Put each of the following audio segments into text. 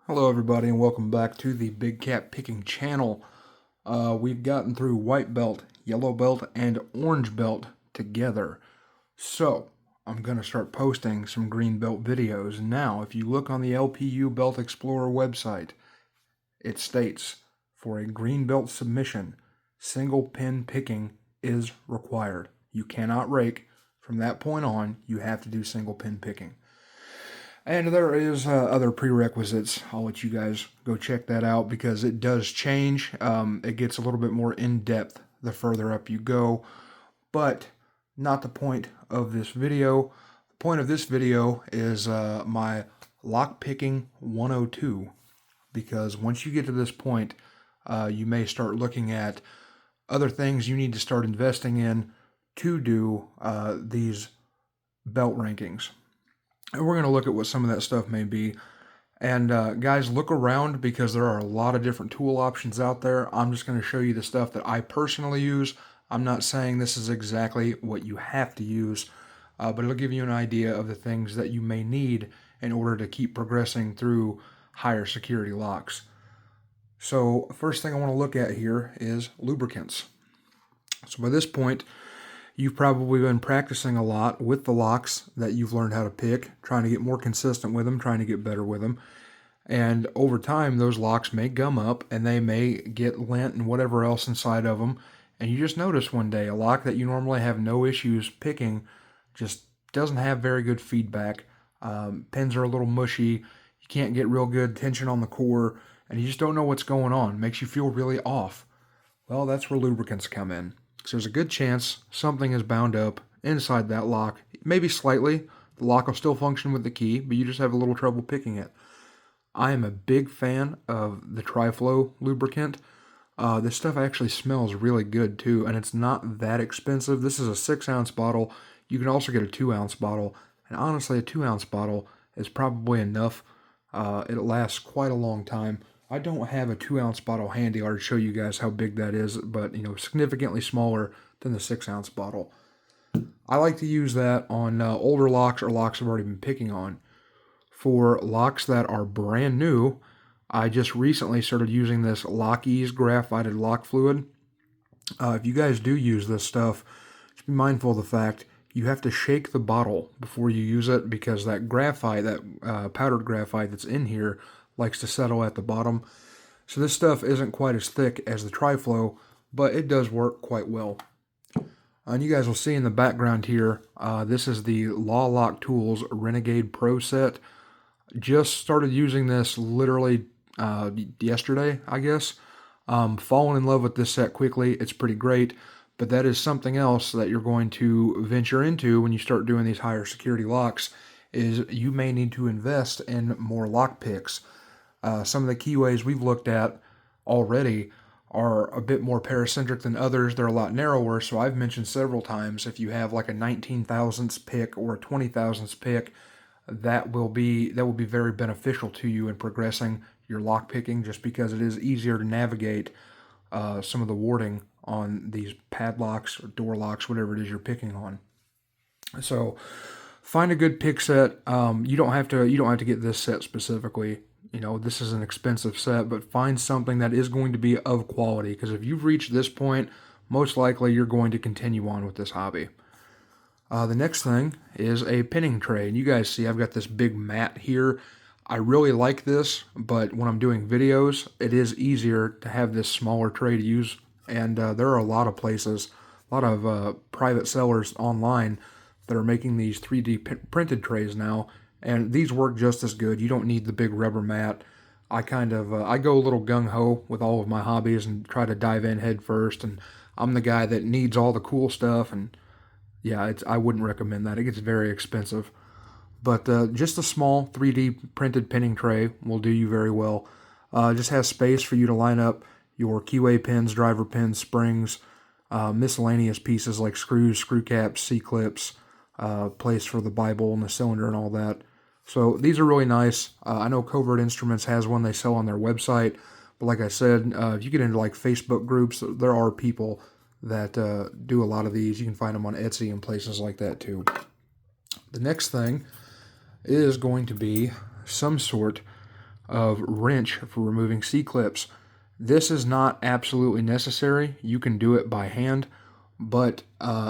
Hello everybody and welcome back to the Big Cat Picking channel. We've gotten through white belt, yellow belt, and orange belt together. So, I'm going to start posting some green belt videos. Now, if you look on the LPU Belt Explorer website, it states, for a green belt submission, single pin picking is required. You cannot rake. From that point on, you have to do single pin picking. And there is other prerequisites. I'll let you guys go check that out because it does change. It gets a little bit more in-depth the further up you go, but not the point of this video. The point of this video is my lockpicking 102, because once you get to this point, you may start looking at other things you need to start investing in to do these belt rankings. And we're going to look at what some of that stuff may be. And guys, look around because there are a lot of different tool options out there. I'm just going to show you the stuff that I personally use. I'm not saying this is exactly what you have to use, but it'll give you an idea of the things that you may need in order to keep progressing through higher security locks. So first thing I want to look at here is lubricants. So by this point, you've probably been practicing a lot with the locks that you've learned how to pick, trying to get more consistent with them, trying to get better with them. And over time, those locks may gum up and they may get lint and whatever else inside of them. And you just notice one day a lock that you normally have no issues picking just doesn't have very good feedback. Pins are a little mushy. You can't get real good tension on the core, and you just don't know what's going on. It makes you feel really off. Well, that's where lubricants come in. So there's a good chance something is bound up inside that lock. Maybe slightly. The lock will still function with the key, but you just have a little trouble picking it. I am a big fan of the Tri-Flow lubricant. This stuff actually smells really good too, and it's not that expensive. This is a 6-ounce bottle. You can also get a 2-ounce bottle, and honestly, a 2-ounce bottle is probably enough. It lasts quite a long time. I don't have a 2-ounce bottle handy or to show you guys how big that is, but significantly smaller than the 6-ounce bottle. I like to use that on older locks or locks I've already been picking on. For locks that are brand new, I just recently started using this Lock-Ease graphited lock fluid. If you guys do use this stuff, just be mindful of the fact you have to shake the bottle before you use it, because that graphite, that powdered graphite that's in here, likes to settle at the bottom. So this stuff isn't quite as thick as the Tri-Flow, but it does work quite well. And you guys will see in the background here, this is the Law Lock Tools Renegade Pro set. Just started using this literally yesterday, I guess. Fallen in love with this set quickly. It's pretty great, but that is something else that you're going to venture into when you start doing these higher security locks, is you may need to invest in more lock picks. Some of the keyways we've looked at already are a bit more paracentric than others. They're a lot narrower, so I've mentioned several times, if you have like a 19 thousandths pick or a 20 thousandths pick, that will be very beneficial to you in progressing your lock picking, just because it is easier to navigate some of the warding on these padlocks or door locks, whatever it is you're picking on. So find a good pick set. You don't have to get this set specifically. This is an expensive set, but find something that is going to be of quality, because if you've reached this point, most likely you're going to continue on with this hobby. The next thing is a pinning tray. And you guys see I've got this big mat here. I really like this, but when I'm doing videos, it is easier to have this smaller tray to use. And there are a lot of places, a lot of private sellers online that are making these 3D printed trays now, and these work just as good. You don't need the big rubber mat. I go a little gung-ho with all of my hobbies and try to dive in head first, and I'm the guy that needs all the cool stuff, and yeah, I wouldn't recommend that. It gets very expensive. But just a small 3D printed pinning tray will do you very well. Just has space for you to line up your keyway pins, driver pins, springs, miscellaneous pieces like screws, screw caps, C-clips, place for the Bible and the cylinder and all that. So these are really nice. I know Covert Instruments has one they sell on their website, but like I said, if you get into like Facebook groups, there are people that do a lot of these. You can find them on Etsy and places like that too. The next thing is going to be some sort of wrench for removing C-clips. This is not absolutely necessary. You can do it by hand, but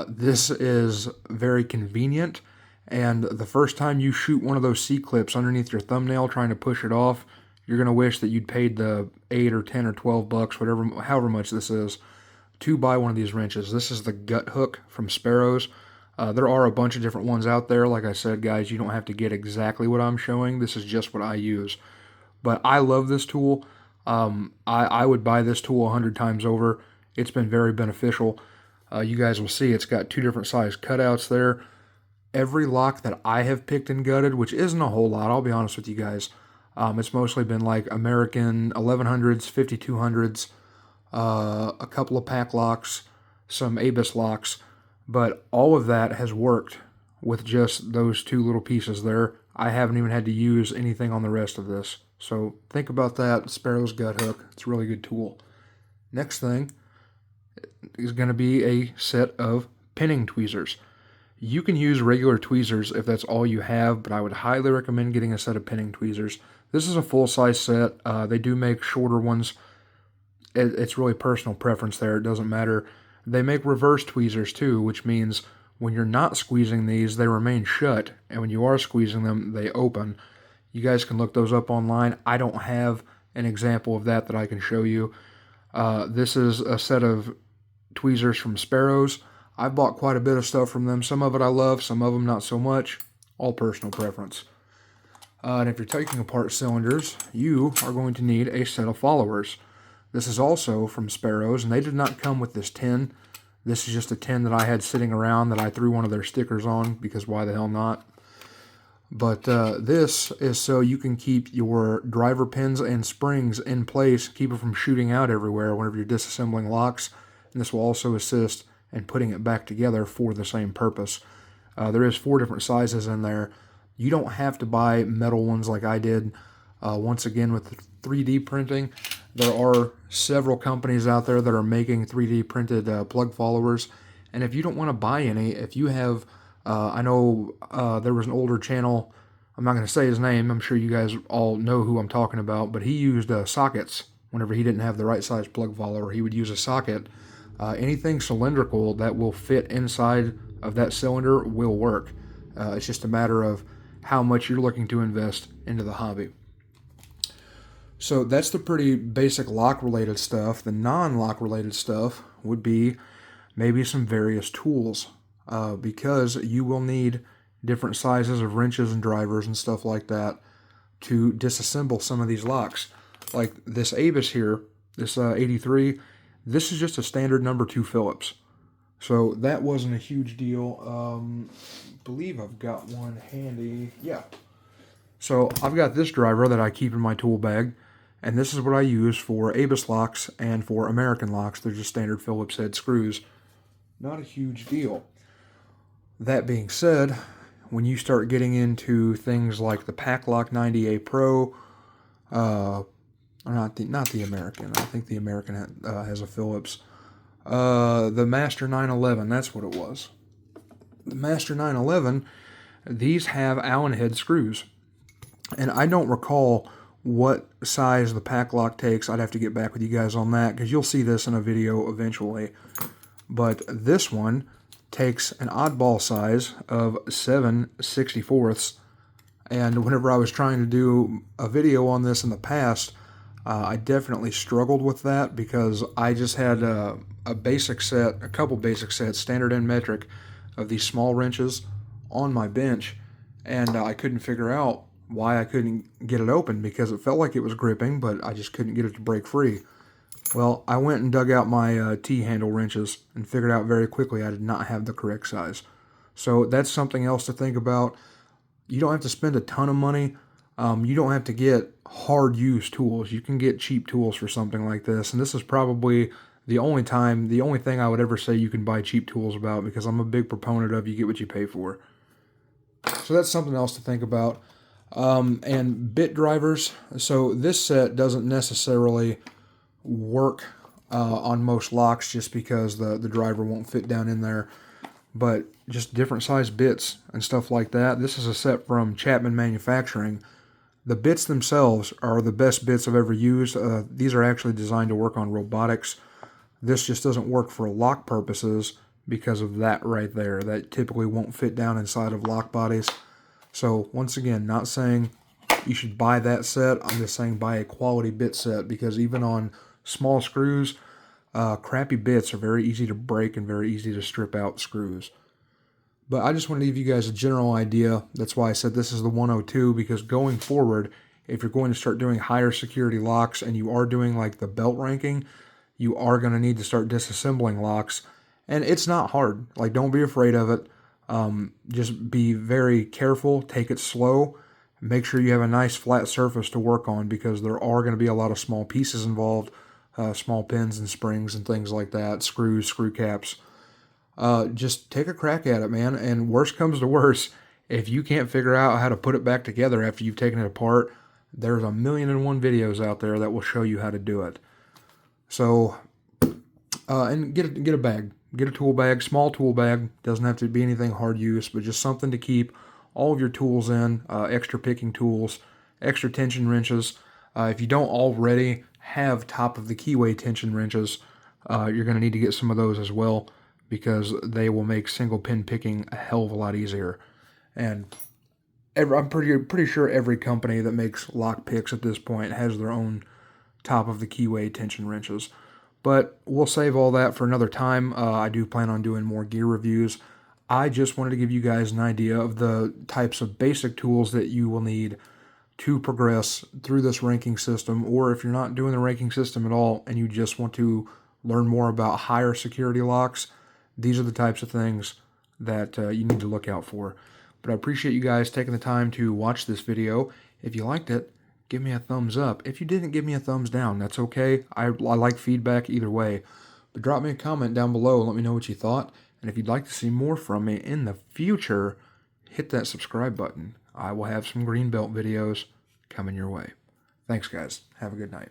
this is very convenient. And the first time you shoot one of those C-clips underneath your thumbnail trying to push it off, you're going to wish that you'd paid the 8 or 10 or 12 bucks, whatever, however much this is, to buy one of these wrenches. This is the gut hook from Sparrows. There are a bunch of different ones out there. Like I said, guys, you don't have to get exactly what I'm showing. This is just what I use. But I love this tool. I would buy this tool 100 times over. It's been very beneficial. You guys will see it's got 2 different size cutouts there. Every lock that I have picked and gutted, which isn't a whole lot, I'll be honest with you guys, it's mostly been like American 1100s, 5200s, a couple of pack locks, some ABIS locks, but all of that has worked with just those 2 little pieces there. I haven't even had to use anything on the rest of this. So think about that. Sparrow's gut hook. It's a really good tool. Next thing is going to be a set of pinning tweezers. You can use regular tweezers if that's all you have, but I would highly recommend getting a set of pinning tweezers. This is a full-size set. They do make shorter ones. It's really personal preference there. It doesn't matter. They make reverse tweezers too, which means when you're not squeezing these, they remain shut, and when you are squeezing them, they open. You guys can look those up online. I don't have an example of that I can show you. This is a set of tweezers from Sparrows. I've bought quite a bit of stuff from them. Some of it I love, some of them not so much. All personal preference. And if you're taking apart cylinders, you are going to need a set of followers. This is also from Sparrows, and they did not come with this tin. This is just a tin that I had sitting around that I threw one of their stickers on, because why the hell not? But this is so you can keep your driver pins and springs in place, keep it from shooting out everywhere whenever you're disassembling locks. And this will also assist in putting it back together for the same purpose. There is 4 different sizes in there. You don't have to buy metal ones like I did. Once again, with 3D printing, there are several companies out there that are making 3D printed plug followers. And if you don't want to buy any, if you have, I know there was an older channel, I'm not going to say his name, I'm sure you guys all know who I'm talking about, but he used sockets. Whenever he didn't have the right size plug follower, he would use a socket. Anything cylindrical that will fit inside of that cylinder will work. It's just a matter of how much you're looking to invest into the hobby. So that's the pretty basic lock-related stuff. The non-lock related stuff would be maybe some various tools, because you will need different sizes of wrenches and drivers and stuff like that to disassemble some of these locks. Like this ABIS here, this 83, this is just a standard number 2 Phillips. So that wasn't a huge deal. I believe I've got one handy. Yeah. So I've got this driver that I keep in my tool bag, and this is what I use for ABIS locks and for American locks. They're just standard Phillips head screws. Not a huge deal. That being said, when you start getting into things like the Paclock 90A Pro, not the American. I think the American has a Phillips. The Master 911, that's what it was. The Master 911, these have Allen head screws. And I don't recall what size the Paclock takes. I'd have to get back with you guys on that, because you'll see this in a video eventually. But this one takes an oddball size of 7/64. And whenever I was trying to do a video on this in the past, I definitely struggled with that, because I just had a basic set, a couple basic sets, standard and metric, of these small wrenches on my bench, and I couldn't figure out why I couldn't get it open, because it felt like it was gripping, but I just couldn't get it to break free. Well, I went and dug out my T-handle wrenches and figured out very quickly I did not have the correct size. So that's something else to think about. You don't have to spend a ton of money. You don't have to get hard-use tools. You can get cheap tools for something like this, and this is probably the only thing I would ever say you can buy cheap tools about, because I'm a big proponent of you get what you pay for. So that's something else to think about. And bit drivers. So this set doesn't necessarily work on most locks, just because the driver won't fit down in there. But just different size bits and stuff like that. This is a set from Chapman Manufacturing. The bits themselves are the best bits I've ever used. These are actually designed to work on robotics. This just doesn't work for lock purposes because of that right there. That typically won't fit down inside of lock bodies. So once again, not saying you should buy that set. I'm just saying buy a quality bit set, because even on small screws, crappy bits are very easy to break and very easy to strip out screws. But I just want to give you guys a general idea. That's why I said this is the 102, because going forward, if you're going to start doing higher security locks and you are doing like the belt ranking, you are going to need to start disassembling locks. And it's not hard. Like, don't be afraid of it. Just be very careful. Take it slow. Make sure you have a nice flat surface to work on, because there are going to be a lot of small pieces involved, small pins and springs and things like that, screws, screw caps. Just take a crack at it, man. And worst comes to worst, if you can't figure out how to put it back together after you've taken it apart, there's 1,000,001 videos out there that will show you how to do it. So, and get a bag. Get a tool bag, small tool bag. Doesn't have to be anything hard use, but just something to keep all of your tools in, extra picking tools, extra tension wrenches. If you don't already have top of the keyway tension wrenches, you're going to need to get some of those as well, because they will make single pin picking a hell of a lot easier. And I'm pretty sure every company that makes lock picks at this point has their own top of the keyway tension wrenches. But we'll save all that for another time. I do plan on doing more gear reviews. I just wanted to give you guys an idea of the types of basic tools that you will need to progress through this ranking system, or if you're not doing the ranking system at all and you just want to learn more about higher security locks, these are the types of things that you need to look out for. But I appreciate you guys taking the time to watch this video. If you liked it, give me a thumbs up. If you didn't, give me a thumbs down. That's okay. I like feedback either way. But drop me a comment down below and let me know what you thought. And if you'd like to see more from me in the future, hit that subscribe button. I will have some green belt videos coming your way. Thanks, guys. Have a good night.